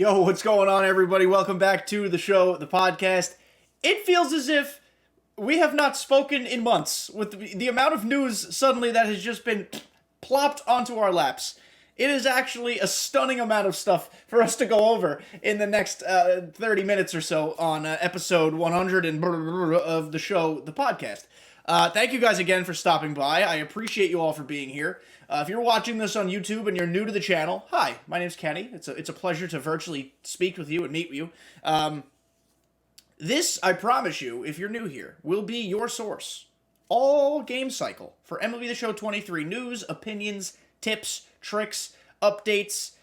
Yo, what's going on, everybody? Welcome back to the show, the podcast. It feels as if we have not spoken in months with the amount of news suddenly that has just been plopped onto our laps. It is actually a stunning amount of stuff for us to go over in the next 30 minutes or so on episode 100 of the show, the podcast. Thank you guys again for stopping by. I appreciate you all for being here. If you're watching this on YouTube and you're new to the channel, hi, my name's Kenny. It's a pleasure to virtually speak with you and meet you. This, I promise you, if you're new here, will be your source all game cycle for MLB The Show 23 news, opinions, tips, tricks, updates,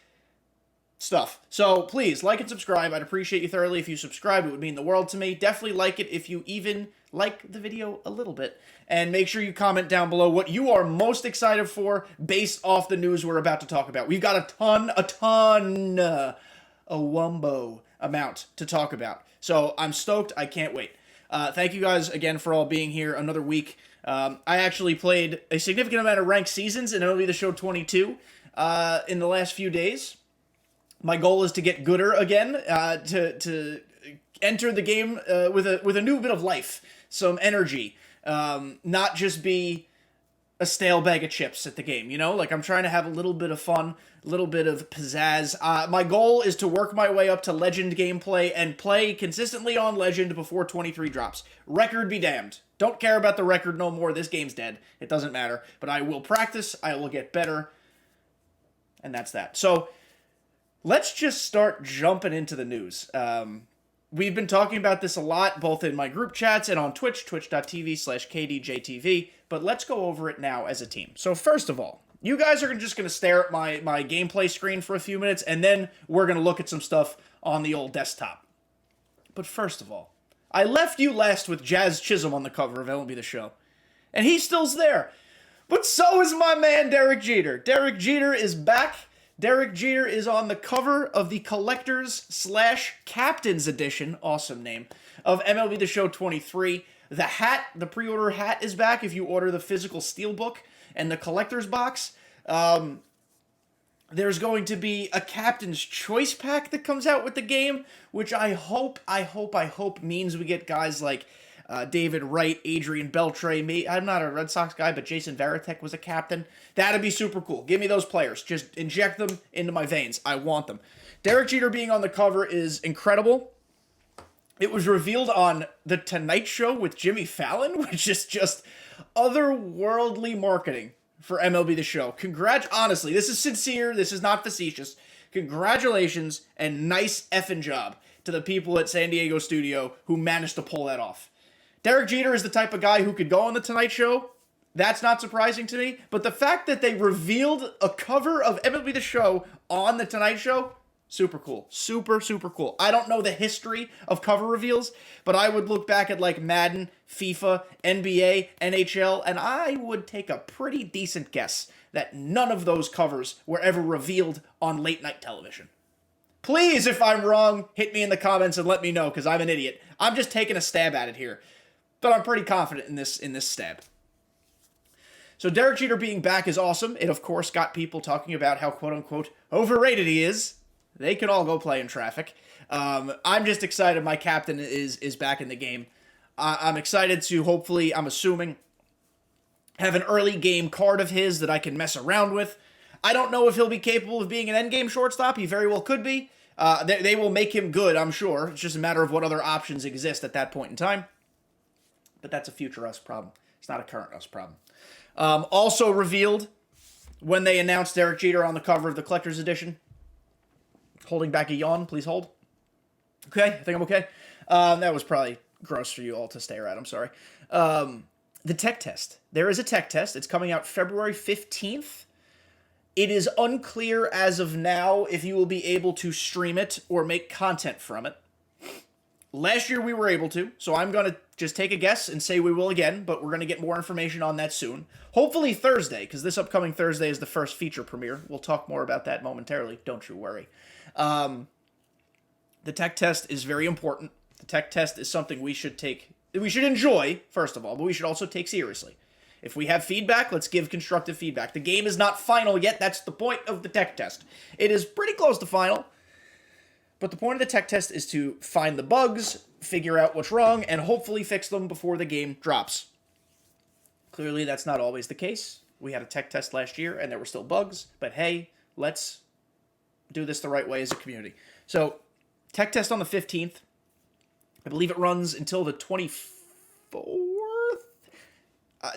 stuff. So please like and subscribe. I'd appreciate you thoroughly if you subscribe. It would mean the world to me. Definitely like it if you even like the video a little bit. And make sure you comment down below what you are most excited for based off the news we're about to talk about. We've got a wumbo amount to talk about. So I'm stoked. I can't wait. Thank you guys again for all being here another week. I actually played a significant amount of ranked seasons in MLB The Show 22 in the last few days. My goal is to get gooder again, to enter the game with a new bit of life, some energy, not just be a stale bag of chips at the game, you know? Like, I'm trying to have a little bit of fun, a little bit of pizzazz. My goal is to work my way up to Legend gameplay and play consistently on Legend before 23 drops. Record be damned. Don't care about the record no more. This game's dead. It doesn't matter. But I will practice. I will get better. And that's that. So, let's just start jumping into the news. We've been talking about this a lot, both in my group chats and on Twitch, twitch.tv/kdjTV, but let's go over it now as a team. So first of all, you guys are just going to stare at my gameplay screen for a few minutes, and then we're going to look at some stuff on the old desktop. But first of all, I left you last with Jazz Chisholm on the cover of MLB The Show, and he still's there. But so is my man Derek Jeter. Derek Jeter is back. Derek Jeter is on the cover of the Collectors/Captains Edition, awesome name, of MLB The Show 23. The hat, the pre-order hat is back if you order the physical steelbook and the collector's box. There's going to be a Captain's Choice pack that comes out with the game, which I hope means we get guys like David Wright, Adrian Beltre. I'm not a Red Sox guy, but Jason Varitek was a captain. That'd be super cool. Give me those players. Just inject them into my veins. I want them. Derek Jeter being on the cover is incredible. It was revealed on The Tonight Show with Jimmy Fallon, which is just otherworldly marketing for MLB The Show. Honestly, this is sincere. This is not facetious. Congratulations and nice effing job to the people at San Diego studio who managed to pull that off. Derek Jeter is the type of guy who could go on The Tonight Show. That's not surprising to me. But the fact that they revealed a cover of MLB The Show on The Tonight Show, super cool. Super, super cool. I don't know the history of cover reveals, but I would look back at like Madden, FIFA, NBA, NHL, and I would take a pretty decent guess that none of those covers were ever revealed on late night television. Please, if I'm wrong, hit me in the comments and let me know, because I'm an idiot. I'm just taking a stab at it here. But I'm pretty confident in this stab. So Derek Jeter being back is awesome. It, of course, got people talking about how, quote-unquote, overrated he is. They can all go play in traffic. I'm just excited my captain is back in the game. I'm excited to, hopefully, I'm assuming, have an early game card of his that I can mess around with. I don't know if he'll be capable of being an endgame shortstop. He very well could be. They will make him good, I'm sure. It's just a matter of what other options exist at that point in time. But that's a future us problem. It's not a current us problem. Also revealed when they announced Derek Jeter on the cover of the Collector's Edition. Holding back a yawn, please hold. Okay, I think I'm okay. That was probably gross for you all to stare at. I'm sorry. The tech test. There is a tech test. It's coming out February 15th. It is unclear as of now if you will be able to stream it or make content from it. Last year we were able to, so I'm going to just take a guess and say we will again, but we're going to get more information on that soon. Hopefully Thursday, because this upcoming Thursday is the first feature premiere. We'll talk more about that momentarily, don't you worry. The tech test is very important. The tech test is something we should enjoy, first of all, but we should also take seriously. If we have feedback, let's give constructive feedback. The game is not final yet. That's the point of the tech test. It is pretty close to final. But the point of the tech test is to find the bugs, figure out what's wrong, and hopefully fix them before the game drops. Clearly, that's not always the case. We had a tech test last year, and there were still bugs. But hey, let's do this the right way as a community. So, tech test on the 15th. I believe it runs until the 24th.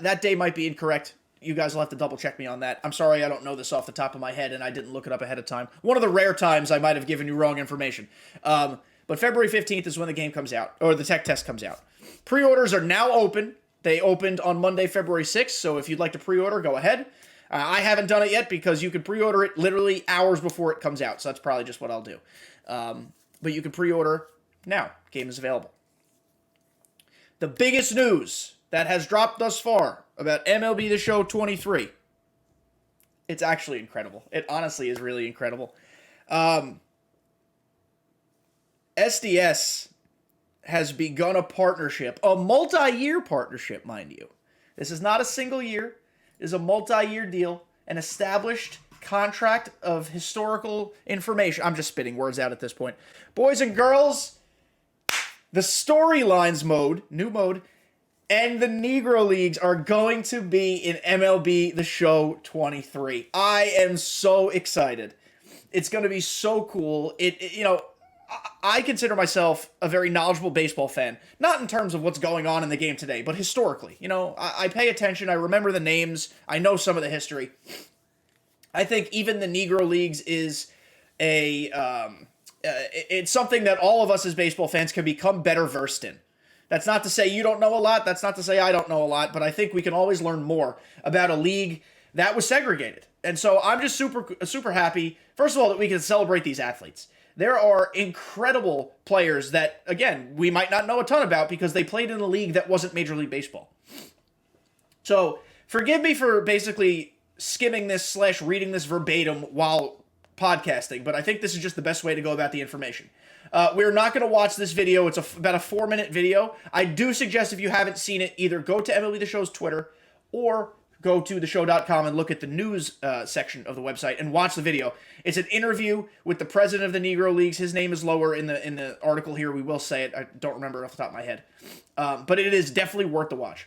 That day might be incorrect. You guys will have to double check me on that. I'm sorry I don't know this off the top of my head and I didn't look it up ahead of time. One of the rare times I might have given you wrong information. But February 15th is when the game comes out, or the tech test comes out. Pre-orders are now open. They opened on Monday, February 6th, so if you'd like to pre-order, go ahead. I haven't done it yet because you can pre-order it literally hours before it comes out, so that's probably just what I'll do. But you can pre-order now. Game is available. The biggest news that has dropped thus far about MLB The Show 23. It's actually incredible. It honestly is really incredible. SDS has begun a partnership, a multi-year partnership, mind you. This is not a single year. It is a multi-year deal, an established contract of historical information. I'm just spitting words out at this point. Boys and girls, the storylines mode, new mode, and the Negro Leagues are going to be in MLB The Show 23. I am so excited. It's going to be so cool. I consider myself a very knowledgeable baseball fan. Not in terms of what's going on in the game today, but historically. I pay attention. I remember the names. I know some of the history. I think even the Negro Leagues is it's something that all of us as baseball fans can become better versed in. That's not to say you don't know a lot. That's not to say I don't know a lot. But I think we can always learn more about a league that was segregated. And so I'm just super happy, first of all, that we can celebrate these athletes. There are incredible players that, again, we might not know a ton about because they played in a league that wasn't Major League Baseball. So forgive me for basically skimming this / reading this verbatim while podcasting, but I think this is just the best way to go about the information. We're not going to watch this video. It's about a 4-minute video. I do suggest if you haven't seen it, either go to MLB The Show's Twitter or go to theshow.com and look at the news section of the website and watch the video. It's an interview with the president of the Negro Leagues. His name is lower in the article here. We will say it. I don't remember it off the top of my head. But it is definitely worth the watch.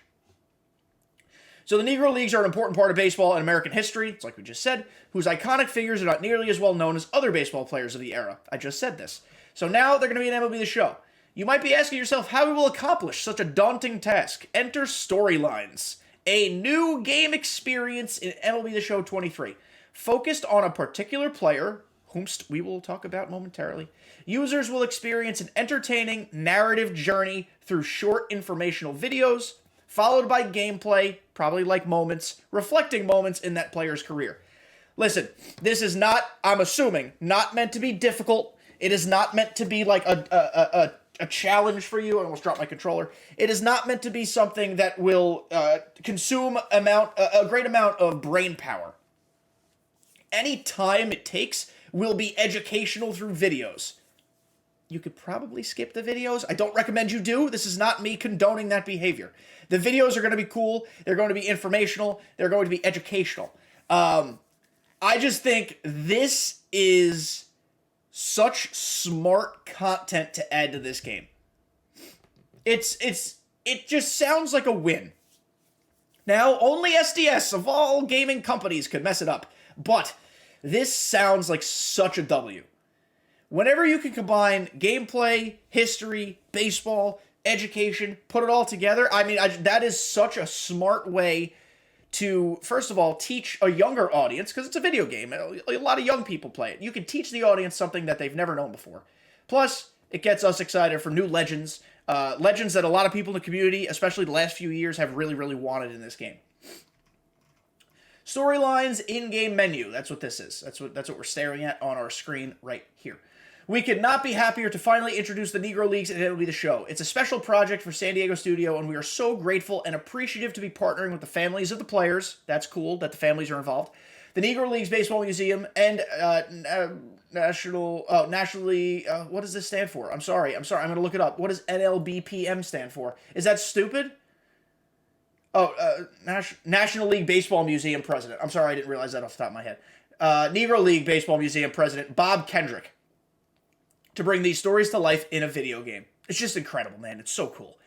So the Negro Leagues are an important part of baseball and American history, it's like we just said, whose iconic figures are not nearly as well known as other baseball players of the era. I just said this. So now they're going to be in MLB The Show. You might be asking yourself how we will accomplish such a daunting task. Enter Storylines, a new game experience in MLB The Show 23. Focused on a particular player, whom we will talk about momentarily, users will experience an entertaining narrative journey through short informational videos, followed by gameplay, probably like moments, reflecting moments in that player's career. Listen, this is not, I'm assuming, not meant to be difficult. It is not meant to be like a challenge for you. I almost dropped my controller. It is not meant to be something that will consume a great amount of brain power. Any time it takes will be educational through videos. You could probably skip the videos. I don't recommend you do. This is not me condoning that behavior. The videos are going to be cool. They're going to be informational. They're going to be educational. I just think this is such smart content to add to this game. It just sounds like a win. Now, only SDS of all gaming companies could mess it up, but this sounds like such a W. Whenever you can combine gameplay, history, baseball, education, put it all together, that is such a smart way to, first of all, teach a younger audience, because it's a video game. A lot of young people play it. You can teach the audience something that they've never known before. Plus, it gets us excited for new legends. Legends that a lot of people in the community, especially the last few years, have really, really wanted in this game. Storylines in-game menu. That's what this is. That's what we're staring at on our screen right here. We could not be happier to finally introduce the Negro Leagues and MLB The Show. It's a special project for San Diego Studio, and we are so grateful and appreciative to be partnering with the families of the players. That's cool that the families are involved. The Negro Leagues Baseball Museum and nationally, what does this stand for? I'm sorry. I'm going to look it up. What does NLBPM stand for? Is that stupid? National League Baseball Museum President. I'm sorry, I didn't realize that off the top of my head. Negro League Baseball Museum President Bob Kendrick. to bring these stories to life in a video game. It's just incredible, man. It's so cool.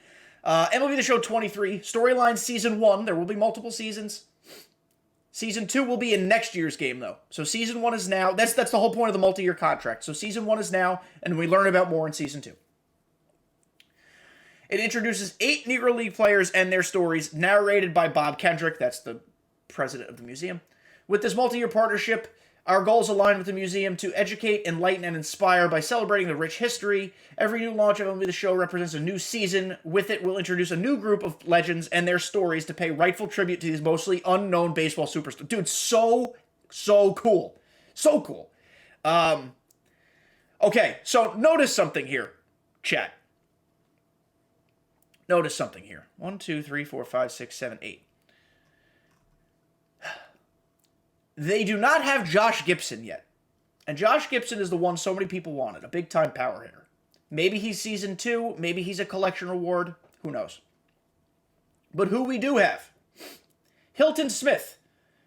MLB The Show 23, Storyline Season 1. There will be multiple seasons. Season 2 will be in next year's game, though. So Season 1 is now. That's the whole point of the multi-year contract. So Season 1 is now, and we learn about more in Season 2. It introduces 8 Negro League players and their stories, narrated by Bob Kendrick. That's the president of the museum. With this multi-year partnership, our goals align with the museum to educate, enlighten, and inspire by celebrating the rich history. Every new launch of MLB The Show represents a new season. With it, we'll introduce a new group of legends and their stories to pay rightful tribute to these mostly unknown baseball superstars. Dude, so cool. So cool. Okay, so notice something here, chat. Notice something here. 1, 2, 3, 4, 5, 6, 7, 8. They do not have Josh Gibson yet. And Josh Gibson is the one so many people wanted, a big-time power hitter. Maybe he's Season 2, maybe he's a collection award, who knows. But who we do have? Hilton Smith,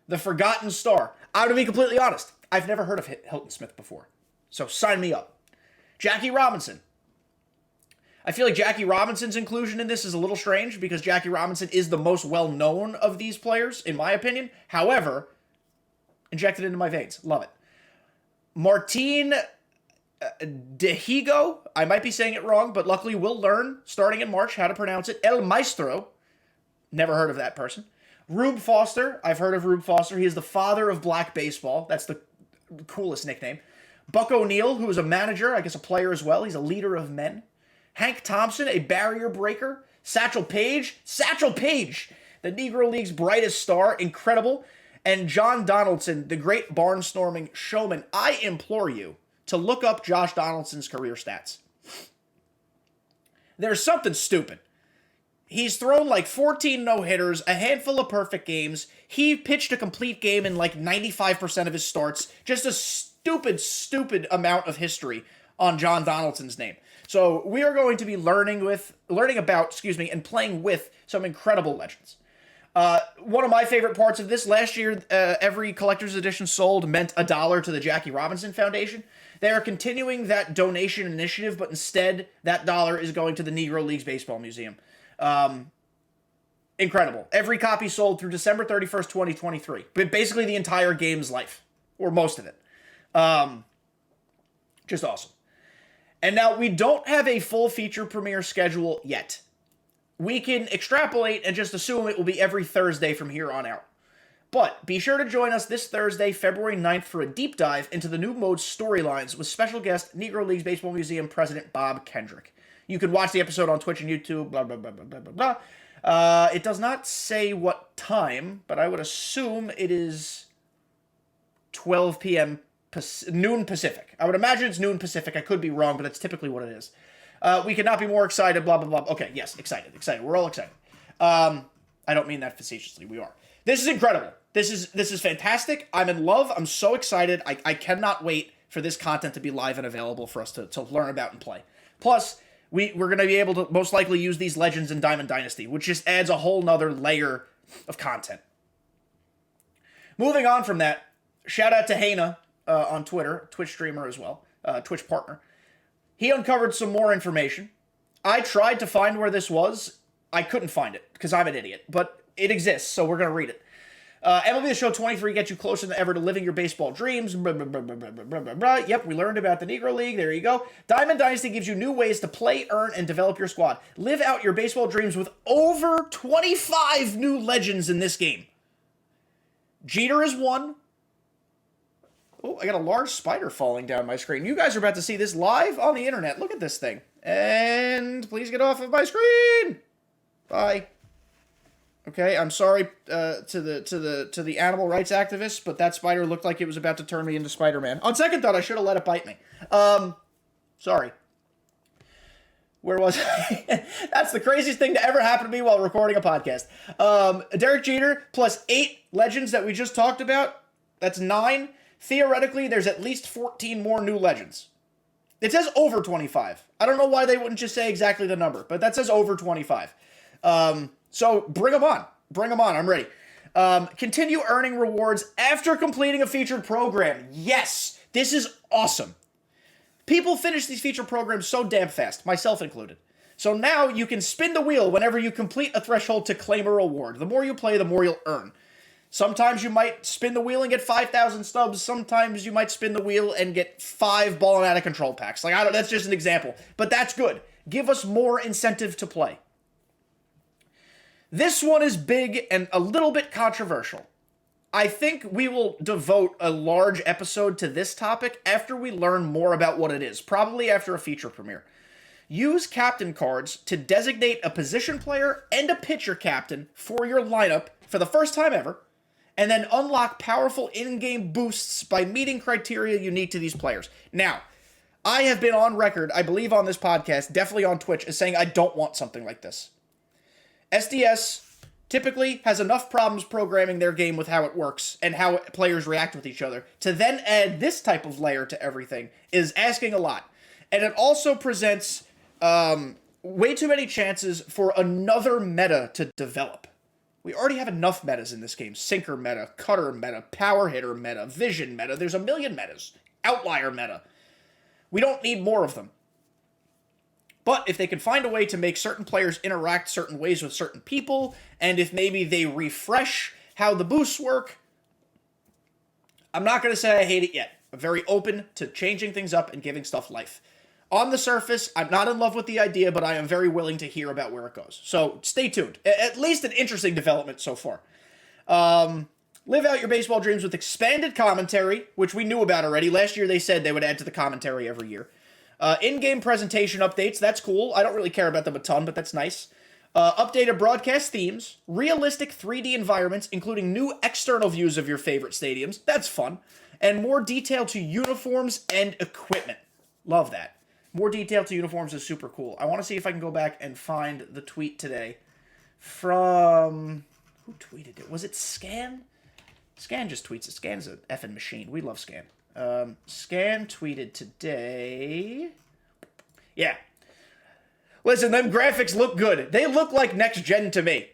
the forgotten star. I'm going to be completely honest, I've never heard of Hilton Smith before. So sign me up. Jackie Robinson. I feel like Jackie Robinson's inclusion in this is a little strange because Jackie Robinson is the most well-known of these players, in my opinion. However, injected into my veins. Love it. Martin Dehigo. I might be saying it wrong, but luckily we'll learn, starting in March, how to pronounce it. El Maestro. Never heard of that person. Rube Foster. I've heard of Rube Foster. He is the father of black baseball. That's the coolest nickname. Buck O'Neil, who is a manager, I guess a player as well. He's a leader of men. Hank Thompson, a barrier breaker. Satchel Paige, the Negro League's brightest star. Incredible. And John Donaldson, the great barnstorming showman. I implore you to look up Josh Donaldson's career stats. There's something stupid. He's thrown like 14 no-hitters, a handful of perfect games. He pitched a complete game in like 95% of his starts. Just a stupid amount of history on John Donaldson's name. So we are going to be learning about, and playing with some incredible legends. One of my favorite parts of this, last year, every collector's edition sold meant $1 to the Jackie Robinson Foundation. They are continuing that donation initiative, but instead, that dollar is going to the Negro Leagues Baseball Museum. Incredible. Every copy sold through December 31st, 2023. But basically the entire game's life, or most of it. Just awesome. And now, we don't have a full feature premiere schedule yet. We can extrapolate and just assume it will be every Thursday from here on out. But be sure to join us this Thursday, February 9th, for a deep dive into the new mode Storylines with special guest Negro Leagues Baseball Museum President Bob Kendrick. You can watch the episode on Twitch and YouTube, blah, blah, blah, blah, blah, blah, blah. It does not say what time, but I would assume it is 12 p.m. Noon Pacific. I would imagine it's noon Pacific. I could be wrong, but that's typically what it is. We could not be more excited, blah, blah, blah. Okay, yes, excited. We're all excited. I don't mean that facetiously. We are. This is incredible. This is fantastic. I'm in love. I'm so excited. I cannot wait for this content to be live and available for us to learn about and play. Plus, we're going to be able to most likely use these legends in Diamond Dynasty, which just adds a whole nother layer of content. Moving on from that, shout out to Hana on Twitter, Twitch streamer as well, Twitch partner. He uncovered some more information. I tried to find where this was. I couldn't find it because I'm an idiot, but it exists, so we're going to read it. MLB The Show 23 gets you closer than ever to living your baseball dreams. Blah, blah, blah, blah, blah, blah, blah, blah. Yep, we learned about the Negro League. There you go. Diamond Dynasty gives you new ways to play, earn, and develop your squad. Live out your baseball dreams with over 25 new legends in this game. Jeter is one. Oh, I got a large spider falling down my screen. You guys are about to see this live on the internet. Look at this thing. And please get off of my screen. Bye. Okay, I'm sorry to the animal rights activists, but that spider looked like it was about to turn me into Spider-Man. On second thought, I should have let it bite me. Sorry. Where was I? That's the craziest thing to ever happen to me while recording a podcast. Derek Jeter plus 8 legends that we just talked about. That's 9. Theoretically, there's at least 14 more new legends. It says over 25. I don't know why they wouldn't just say exactly the number, but that says over 25. So bring them on. Bring them on. I'm ready. Continue earning rewards after completing a featured program. Yes, this is awesome. People finish these feature programs so damn fast, myself included. So now you can spin the wheel whenever you complete a threshold to claim a reward. The more you play, the more you'll earn. Sometimes you might spin the wheel and get 5,000 stubs. Sometimes you might spin the wheel and get 5 ball and out of control packs. That's just an example. But that's good. Give us more incentive to play. This one is big and a little bit controversial. I think we will devote a large episode to this topic after we learn more about what it is, probably after a feature premiere. Use captain cards to designate a position player and a pitcher captain for your lineup for the first time ever, and then unlock powerful in-game boosts by meeting criteria unique to these players. Now, I have been on record, I believe on this podcast, definitely on Twitch, as saying I don't want something like this. SDS typically has enough problems programming their game with how it works and how players react with each other. To then add this type of layer to everything is asking a lot. And it also presents way too many chances for another meta to develop. We already have enough metas in this game. Sinker meta, cutter meta, power hitter meta, vision meta. There's a million metas. Outlier meta. We don't need more of them. But if they can find a way to make certain players interact certain ways with certain people, and if maybe they refresh how the boosts work, I'm not going to say I hate it yet. I'm very open to changing things up and giving stuff life. On the surface, I'm not in love with the idea, but I am very willing to hear about where it goes. So stay tuned. At least an interesting development so far. Live out your baseball dreams with expanded commentary, which we knew about already. Last year they said they would add to the commentary every year. In-game presentation updates, that's cool. I don't really care about them a ton, but that's nice. Updated broadcast themes, realistic 3D environments, including new external views of your favorite stadiums. That's fun. And more detail to uniforms and equipment. Love that. More detail to uniforms is super cool. I want to see if I can go back and find the tweet today from... Who tweeted it? Was it Scan? Scan just tweets it. Scan's an effing machine. We love Scan. Scan tweeted today. Yeah. Listen, them graphics look good. They look like next gen to me.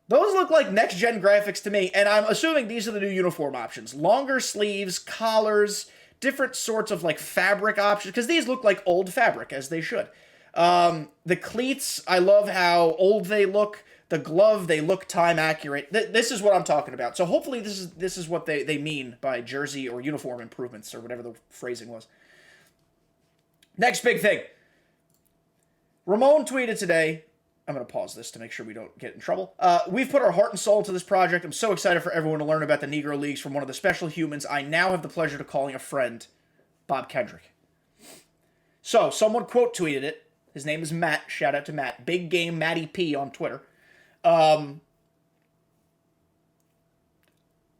Those look like next gen graphics to me, and I'm assuming these are the new uniform options. Longer sleeves, collars, different sorts of like fabric options, because these look like old fabric, as they should. The cleats, I love how old they look. The glove, they look time accurate. This is what I'm talking about. So hopefully this is what they mean by jersey or uniform improvements or whatever the phrasing was. Next big thing. Ramon tweeted today. I'm going to pause this to make sure we don't get in trouble. We've put our heart and soul into this project. I'm so excited for everyone to learn about the Negro Leagues from one of the special humans I now have the pleasure to calling a friend, Bob Kendrick. So someone quote tweeted it. His name is Matt. Shout out to Matt. Big Game Matty P on Twitter.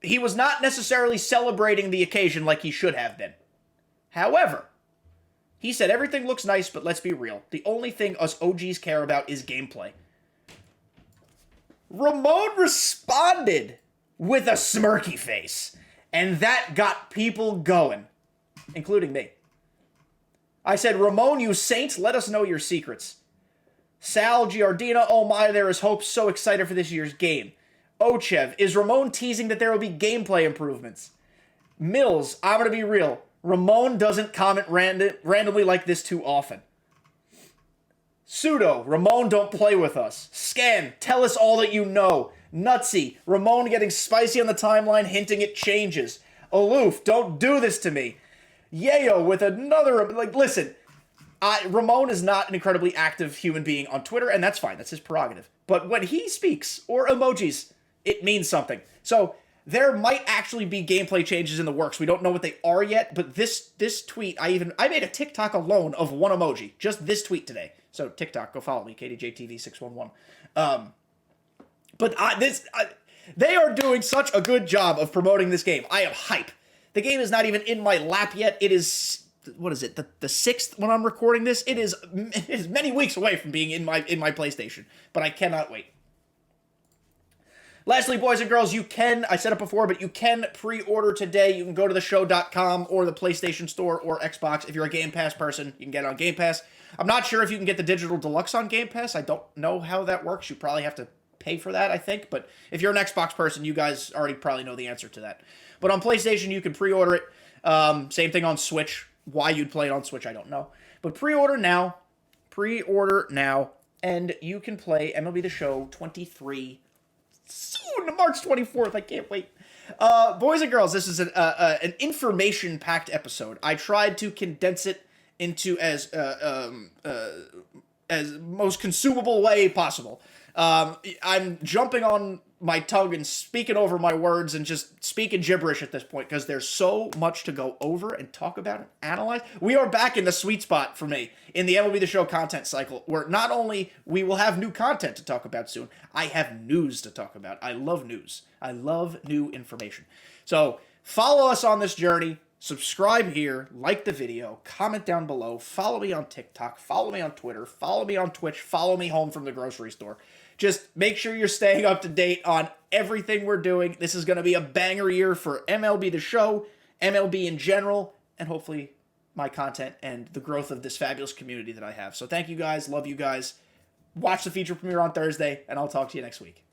He was not necessarily celebrating the occasion like he should have been. However, he said everything looks nice, but let's be real. The only thing us OGs care about is gameplay. Ramon responded with a smirky face, and that got people going, including me. I said, Ramon, you saint, let us know your secrets. Sal Giardina, oh my, there is hope, so excited for this year's game. Ochev, is Ramon teasing that there will be gameplay improvements? Mills, I'm going to be real. Ramon doesn't comment randomly like this too often. Pseudo, Ramon don't play with us. Scan, tell us all that you know. Nutsy, Ramon getting spicy on the timeline, hinting it changes. Aloof, don't do this to me. Yayo with another, listen, Ramon is not an incredibly active human being on Twitter, and that's fine. That's his prerogative. But when he speaks, or emojis, it means something. So there might actually be gameplay changes in the works. We don't know what they are yet, but this tweet, I made a TikTok alone of one emoji. Just this tweet today. So TikTok, go follow me, kdjTV 611. They are doing such a good job of promoting this game. I am hype. The game is not even in my lap yet. It is, what is it, the 6th when I'm recording this? It is many weeks away from being in my PlayStation, but I cannot wait. Lastly, boys and girls, you can, I said it before, but you can pre-order today. You can go to theshow.com or the PlayStation Store or Xbox. If you're a Game Pass person, you can get it on Game Pass. I'm not sure if you can get the Digital Deluxe on Game Pass. I don't know how that works. You probably have to pay for that, I think. But if you're an Xbox person, you guys already probably know the answer to that. But on PlayStation, you can pre-order it. Same thing on Switch. Why you'd play it on Switch, I don't know. But pre-order now. Pre-order now. And you can play MLB The Show 23 soon, March 24th. I can't wait. Boys and girls, this is an information-packed episode. I tried to condense it into as most consumable way possible. I'm jumping on my tongue and speaking over my words and just speaking gibberish at this point because there's so much to go over and talk about and analyze. We are back in the sweet spot for me in the MLB The Show content cycle, where not only we will have new content to talk about soon, I have news to talk about. I love news. I love new information. So follow us on this journey. Subscribe here, like the video, comment down below, follow me on TikTok, follow me on Twitter, follow me on Twitch, follow me home from the grocery store. Just make sure you're staying up to date on everything we're doing. This is going to be a banger year for MLB The Show, MLB in general, and hopefully my content and the growth of this fabulous community that I have. So thank you guys, love you guys. Watch the feature premiere on Thursday, and I'll talk to you next week.